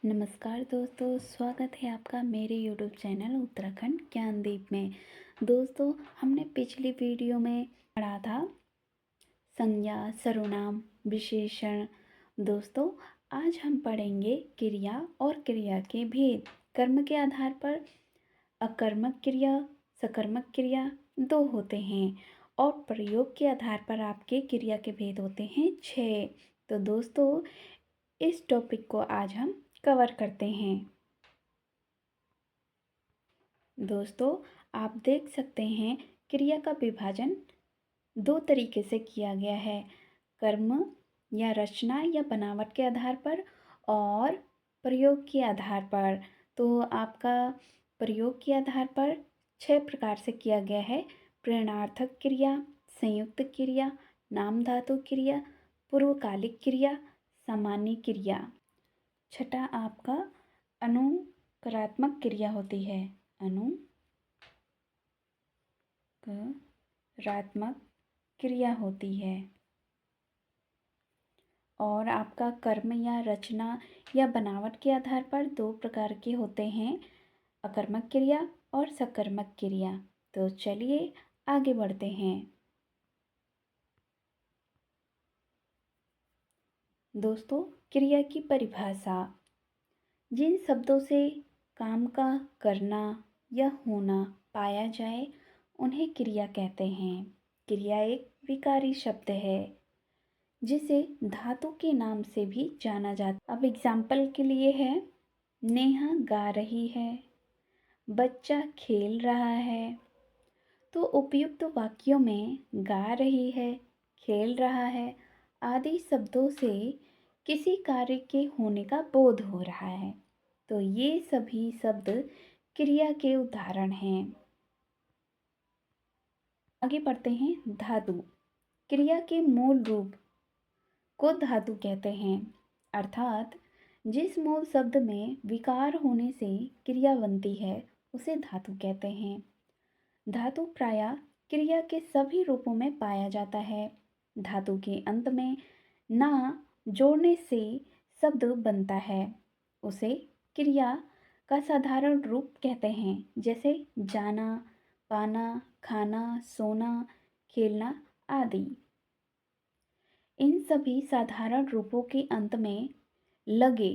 नमस्कार दोस्तों, स्वागत है आपका मेरे यूट्यूब चैनल उत्तराखंड ज्ञानदीप में। दोस्तों, हमने पिछली वीडियो में पढ़ा था संज्ञा, सर्वनाम, विशेषण। दोस्तों, आज हम पढ़ेंगे क्रिया और क्रिया के भेद। कर्म के आधार पर अकर्मक क्रिया, सकर्मक क्रिया दो होते हैं और प्रयोग के आधार पर आपके क्रिया के भेद होते हैं 6। तो दोस्तों, इस टॉपिक को आज हम कवर करते हैं। दोस्तों, आप देख सकते हैं क्रिया का विभाजन दो तरीके से किया गया है, कर्म या रचना या बनावट के आधार पर और प्रयोग के आधार पर। तो आपका प्रयोग के आधार पर 6 प्रकार से किया गया है: प्रेरणार्थक क्रिया, संयुक्त क्रिया, नाम धातु क्रिया, पूर्वकालिक क्रिया, सामान्य क्रिया। छठा आपका अनुकरात्मक क्रिया होती है, अनुकरात्मक क्रिया होती है। और आपका कर्म या रचना या बनावट के आधार पर दो प्रकार के होते हैं, अकर्मक क्रिया और सकर्मक क्रिया। तो चलिए आगे बढ़ते हैं। दोस्तों, क्रिया की परिभाषा: जिन शब्दों से काम का करना या होना पाया जाए उन्हें क्रिया कहते हैं। क्रिया एक विकारी शब्द है जिसे धातु के नाम से भी जाना जाता। अब एग्जाम्पल के लिए है, नेहा गा रही है, बच्चा खेल रहा है। तो उपयुक्त वाक्यों में गा रही है, खेल रहा है आदि शब्दों से किसी कार्य के होने का बोध हो रहा है। तो ये सभी शब्द क्रिया के उदाहरण हैं। आगे बढ़ते हैं। धातु क्रिया के मूल रूप को धातु कहते हैं, अर्थात जिस मूल शब्द में विकार होने से क्रिया बनती है उसे धातु कहते हैं। धातु प्रायः क्रिया के सभी रूपों में पाया जाता है। धातु के अंत में ना जोड़ने से शब्द बनता है, उसे क्रिया का साधारण रूप कहते हैं, जैसे जाना, पाना, खाना, सोना, खेलना आदि। इन सभी साधारण रूपों के अंत में लगे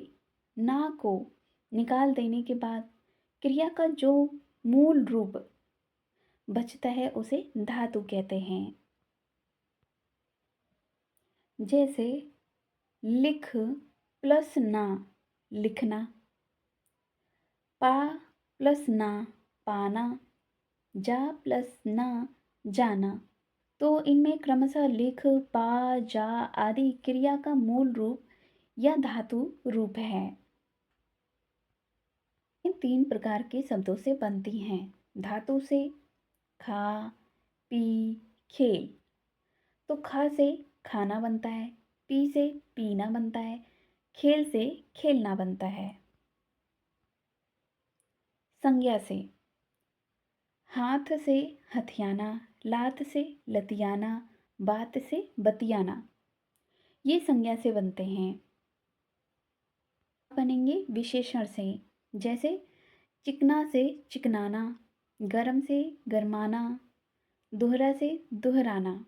ना को निकाल देने के बाद क्रिया का जो मूल रूप बचता है उसे धातु कहते हैं। जैसे लिख प्लस ना लिखना, पा प्लस ना पाना, जा प्लस ना जाना। तो इनमें क्रमशः लिख, पा, जा आदि क्रिया का मूल रूप या धातु रूप है। इन 3 प्रकार के शब्दों से बनती हैं। धातु से खा, पी, खेल। तो खा से खाना बनता है, पी से पीना बनता है, खेल से खेलना बनता है। संज्ञा से हाथ से हथियाना, लात से लतियाना, बात से बतियाना, ये संज्ञा से बनते हैं। बनेंगे विशेषण से, जैसे चिकना से चिकनाना, गरम से गरमाना, दोहरा से दोहराना।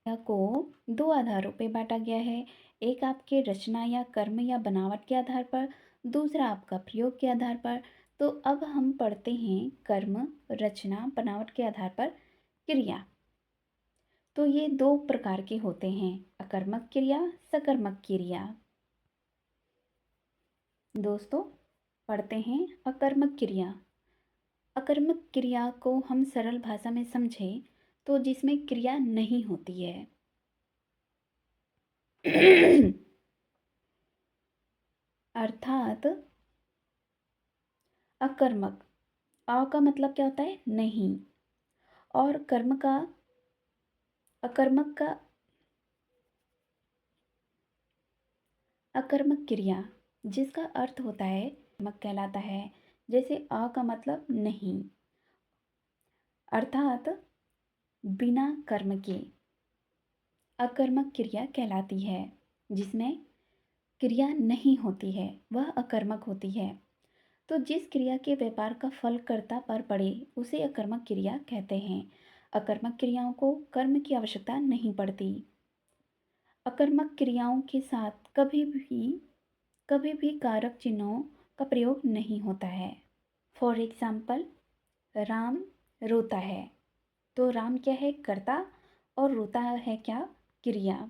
को दो आधारों पे बांटा गया है, एक आपके रचना या कर्म या बनावट के आधार पर, दूसरा आपका प्रयोग के आधार पर। तो अब हम पढ़ते हैं कर्म, रचना, बनावट के आधार पर क्रिया। तो ये दो प्रकार के होते हैं, अकर्मक क्रिया, सकर्मक क्रिया। दोस्तों, पढ़ते हैं अकर्मक क्रिया। अकर्मक क्रिया को हम सरल भाषा में समझें तो जिसमें क्रिया नहीं होती है। अर्थात अकर्मक, अ का मतलब क्या होता है? नहीं। और कर्म का, अकर्मक का, अकर्मक क्रिया जिसका अर्थ होता है कर्मक कहलाता है। जैसे अ का मतलब नहीं, अर्थात बिना कर्म के अकर्मक क्रिया कहलाती है, जिसमें क्रिया नहीं होती है, वह अकर्मक होती है। तो जिस क्रिया के व्यापार का फल कर्ता पर पड़े उसे अकर्मक क्रिया कहते हैं। अकर्मक क्रियाओं को कर्म की आवश्यकता नहीं पड़ती। अकर्मक क्रियाओं के साथ कभी भी कारक चिन्हों का प्रयोग नहीं होता है। फॉर एग्जाम्पल, राम रोता है, तो राम क्या है? कर्ता, और रोता है क्या? क्रिया।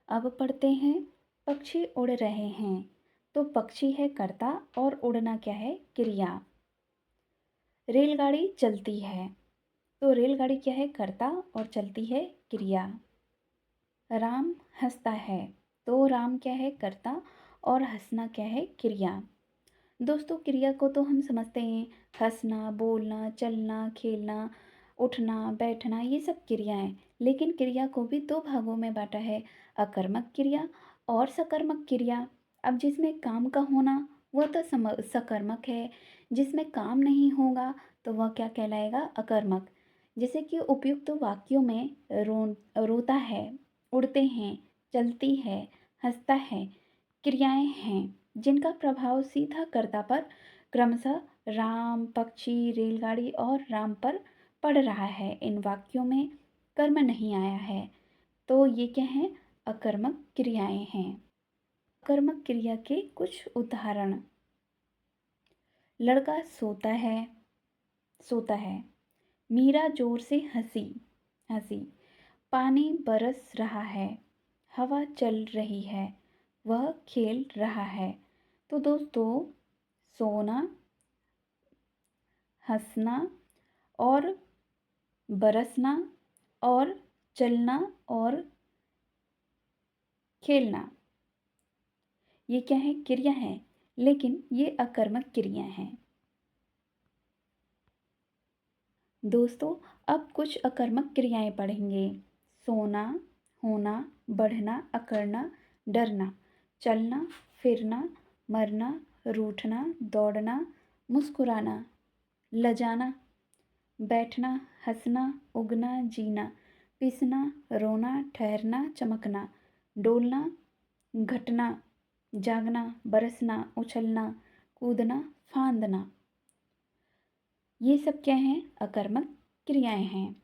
अब पढ़ते हैं, पक्षी उड़ रहे हैं, तो पक्षी है कर्ता और उड़ना क्या है? क्रिया। रेलगाड़ी चलती है, तो रेलगाड़ी क्या है? कर्ता और चलती है क्रिया। राम हंसता है, तो राम क्या है? कर्ता और हंसना क्या है? क्रिया। दोस्तों, क्रिया को तो हम समझते हैं, हंसना, बोलना, चलना, खेलना, उठना, बैठना, ये सब क्रियाएं। लेकिन क्रिया को भी दो भागों में बांटा है, अकर्मक क्रिया और सकर्मक क्रिया। अब जिसमें काम का होना वह तो सकर्मक है, जिसमें काम नहीं होगा तो वह क्या कहलाएगा? अकर्मक। जैसे कि उपयुक्त वाक्यों में रोता है, उड़ते हैं, चलती है, हंसता है, क्रियाएं हैं जिनका प्रभाव सीधा कर्ता पर क्रमशः राम, पक्षी, रेलगाड़ी और राम पर पड़ रहा है। इन वाक्यों में कर्म नहीं आया है, तो ये क्या हैं? अकर्मक क्रियाएं हैं। अकर्मक क्रिया के कुछ उदाहरण: लड़का सोता है, मीरा जोर से हंसी हंसी, पानी बरस रहा है, हवा चल रही है, वह खेल रहा है। तो दोस्तों, सोना, हंसना और बरसना और चलना और खेलना, ये क्या है? क्रिया है, लेकिन ये अकर्मक क्रिया हैं। दोस्तों, अब कुछ अकर्मक क्रियाएं पढ़ेंगे। सोना, होना, बढ़ना, अकड़ना, डरना, चलना, फिरना, मरना, रूठना, दौड़ना, मुस्कुराना, लजाना, बैठना, हंसना, उगना, जीना, पिसना, रोना, ठहरना, चमकना, डोलना, घटना, जागना, बरसना, उछलना, कूदना, फांदना, ये सब क्या हैं? अकर्मक क्रियाएं हैं।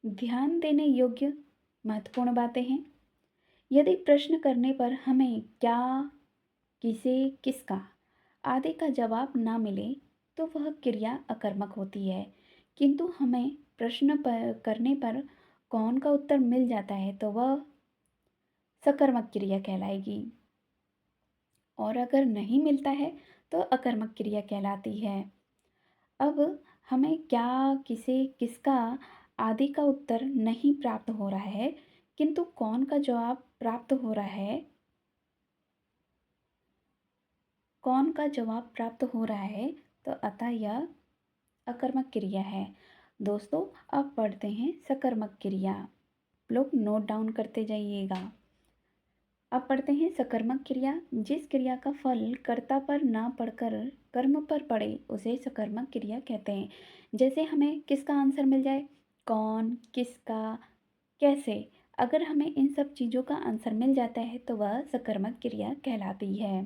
ध्यान देने योग्य महत्वपूर्ण बातें हैं। यदि प्रश्न करने पर हमें क्या, किसे, किसका आदि का जवाब ना मिले तो वह क्रिया अकर्मक होती है। किंतु हमें प्रश्न करने पर कौन का उत्तर मिल जाता है तो वह सकर्मक क्रिया कहलाएगी, और अगर नहीं मिलता है तो अकर्मक क्रिया कहलाती है। अब हमें क्या, किसे, किसका आदि का उत्तर नहीं प्राप्त हो रहा है, किंतु कौन का जवाब प्राप्त हो रहा है, कौन का जवाब प्राप्त हो रहा है, तो अतः यह अकर्मक क्रिया है। दोस्तों, अब पढ़ते हैं सकर्मक क्रिया। लोग नोट डाउन करते जाइएगा। अब पढ़ते हैं सकर्मक क्रिया। जिस क्रिया का फल कर्ता पर ना पड़कर कर्म पर पड़े उसे सकर्मक क्रिया कहते हैं। जैसे हमें किसका आंसर मिल जाए, कौन, किसका, कैसे, अगर हमें इन सब चीज़ों का आंसर मिल जाता है तो वह सकर्मक क्रिया कहलाती है।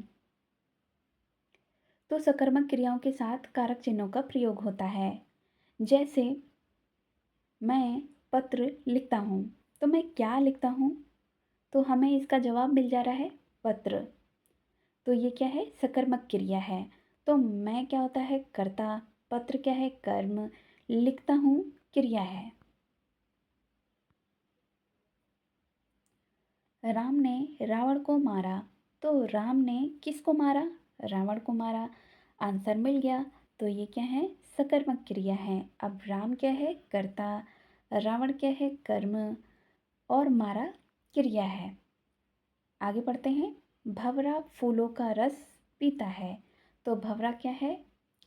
तो सकर्मक क्रियाओं के साथ कारक चिन्हों का प्रयोग होता है। जैसे मैं पत्र लिखता हूँ, तो मैं क्या लिखता हूँ? तो हमें इसका जवाब मिल जा रहा है पत्र। तो ये क्या है? सकर्मक क्रिया है। तो मैं क्या होता है? कर्ता, पत्र क्या है? कर्म, लिखता हूँ क्रिया है। राम ने रावण को मारा, तो राम ने किसको मारा? रावण को मारा। आंसर मिल गया। तो ये क्या है? सकर्मक क्रिया है। अब राम क्या है? कर्ता, रावण क्या है? कर्म, और मारा क्रिया है। आगे पढ़ते हैं। भंवरा फूलों का रस पीता है, तो भंवरा क्या है?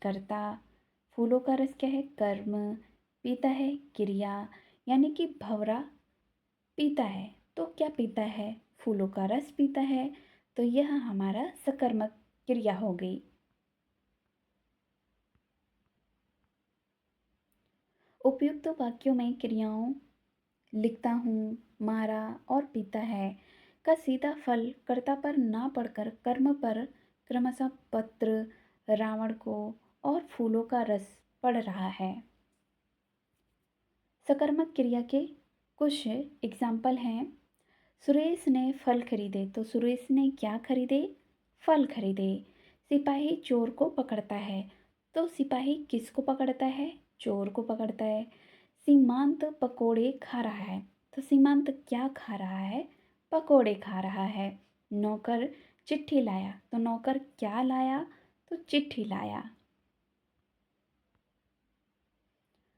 कर्ता, फूलों का रस क्या है? कर्म, पीता है क्रिया। यानी कि भंवरा पीता है, तो क्या पीता है? फूलों का रस पीता है, तो यह हमारा सकर्मक क्रिया हो गई। उपयुक्त वाक्यों में क्रियाओं लिखता हूँ, मारा और पीता है का सीधा फल कर्ता पर ना पड़कर कर्म पर क्रमशः पत्र, रावण को और फूलों का रस पड़ रहा है। सकर्मक क्रिया के कुछ एग्जाम्पल हैं। सुरेश ने फल खरीदे, तो सुरेश ने क्या खरीदे? फल खरीदे। सिपाही चोर को पकड़ता है, तो सिपाही किसको पकड़ता है? चोर को पकड़ता है। सीमांत पकोड़े खा रहा है, तो सीमांत क्या खा रहा है? पकोड़े खा रहा है। नौकर चिट्ठी लाया, तो नौकर क्या लाया? तो चिट्ठी लाया।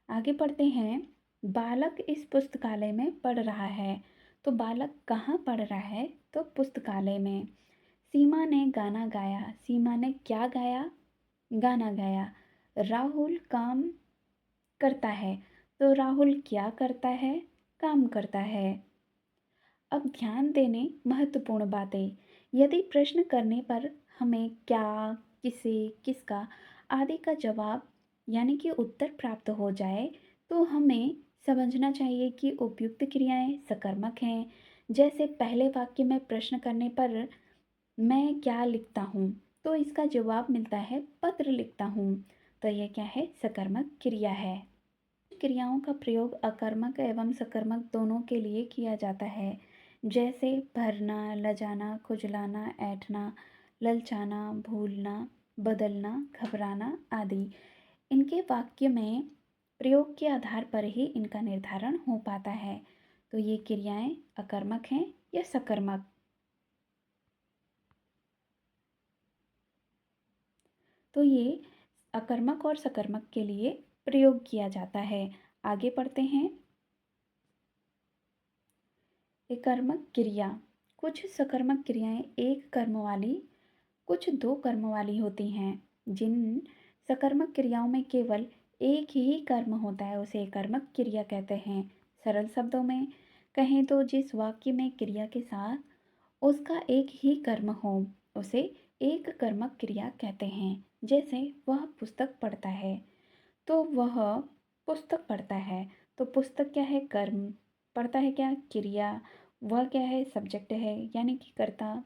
आगे पढ़ते हैं। बालक इस पुस्तकालय में पढ़ रहा है, तो बालक कहाँ पढ़ रहा है? तो पुस्तकालय में। सीमा ने गाना गाया, सीमा ने क्या गाया? गाना गाया। राहुल काम करता है, तो राहुल क्या करता है? काम करता है। अब ध्यान देने महत्वपूर्ण बातें। यदि प्रश्न करने पर हमें क्या, किसे, किसका आदि का जवाब यानी कि उत्तर प्राप्त हो जाए, तो हमें समझना चाहिए कि उपयुक्त क्रियाएं सकर्मक हैं। जैसे पहले वाक्य में प्रश्न करने पर मैं क्या लिखता हूँ, तो इसका जवाब मिलता है पत्र लिखता हूँ। तो यह क्या है? सकर्मक क्रिया है। क्रियाओं का प्रयोग अकर्मक एवं सकर्मक दोनों के लिए किया जाता है। जैसे भरना, लजाना, खुजलाना, ऐंठना, ललचाना, भूलना, बदलना, घबराना आदि। इनके वाक्य में प्रयोग के आधार पर ही इनका निर्धारण हो पाता है। तो ये क्रियाएं अकर्मक हैं या सकर्मक। तो ये अकर्मक और सकर्मक के लिए प्रयोग किया जाता है। आगे पढ़ते हैं। एकर्मक क्रिया। कुछ सकर्मक क्रियाएं एक कर्म वाली, कुछ दो कर्म वाली होती हैं। जिन सकर्मक क्रियाओं में केवल एक ही कर्म होता है उसे एकर्मक क्रिया कहते हैं। सरल शब्दों में कहें तो जिस वाक्य में क्रिया के साथ उसका एक ही कर्म हो उसे एक कर्मक क्रिया कहते हैं। जैसे वह पुस्तक पढ़ता है, तो वह पुस्तक पढ़ता है। तो पुस्तक क्या है? कर्म। पढ़ता है क्या? क्रिया। वह क्या है? सब्जेक्ट है यानी कि कर्ता।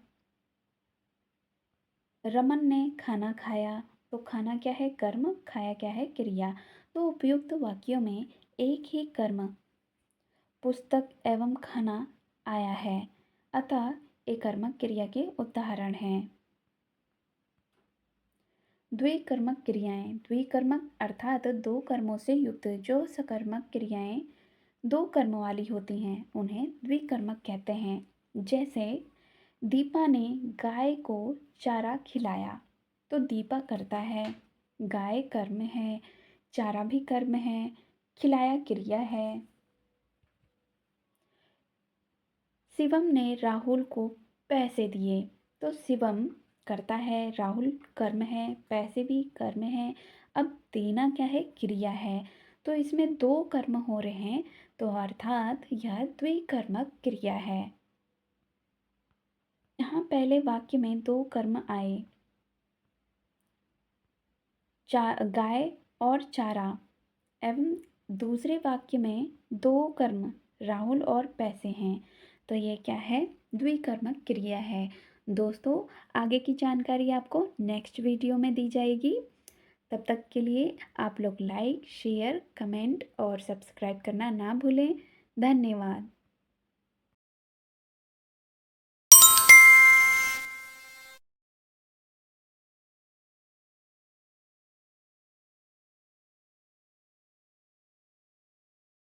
रमन ने खाना खाया, तो खाना क्या है? कर्म। खाया क्या है? क्रिया। तो उपयुक्त वाक्यों में एक ही कर्म पुस्तक एवं खाना आया है, अतः एक कर्मक क्रिया के उदाहरण हैं। द्विकर्मक क्रियाएं। द्विकर्मक अर्थात दो कर्मों से युक्त जो सकर्मक क्रियाएं दो कर्म वाली होती हैं उन्हें द्विकर्मक कहते हैं। जैसे दीपा ने गाय को चारा खिलाया, तो दीपा करता है, गाय कर्म है, चारा भी कर्म है, खिलाया क्रिया है। शिवम ने राहुल को पैसे दिए, तो शिवम करता है, राहुल कर्म है, पैसे भी कर्म है। अब देना क्या है? क्रिया है। तो इसमें दो कर्म हो रहे हैं, तो अर्थात यह द्विकर्मक क्रिया है। यहाँ पहले वाक्य में दो कर्म आए, गाय और चारा, एवं दूसरे वाक्य में दो कर्म राहुल और पैसे हैं। तो ये क्या है? द्विकर्मक क्रिया है। दोस्तों, आगे की जानकारी आपको नेक्स्ट वीडियो में दी जाएगी। तब तक के लिए आप लोग लाइक, शेयर, कमेंट और सब्सक्राइब करना ना भूलें। धन्यवाद।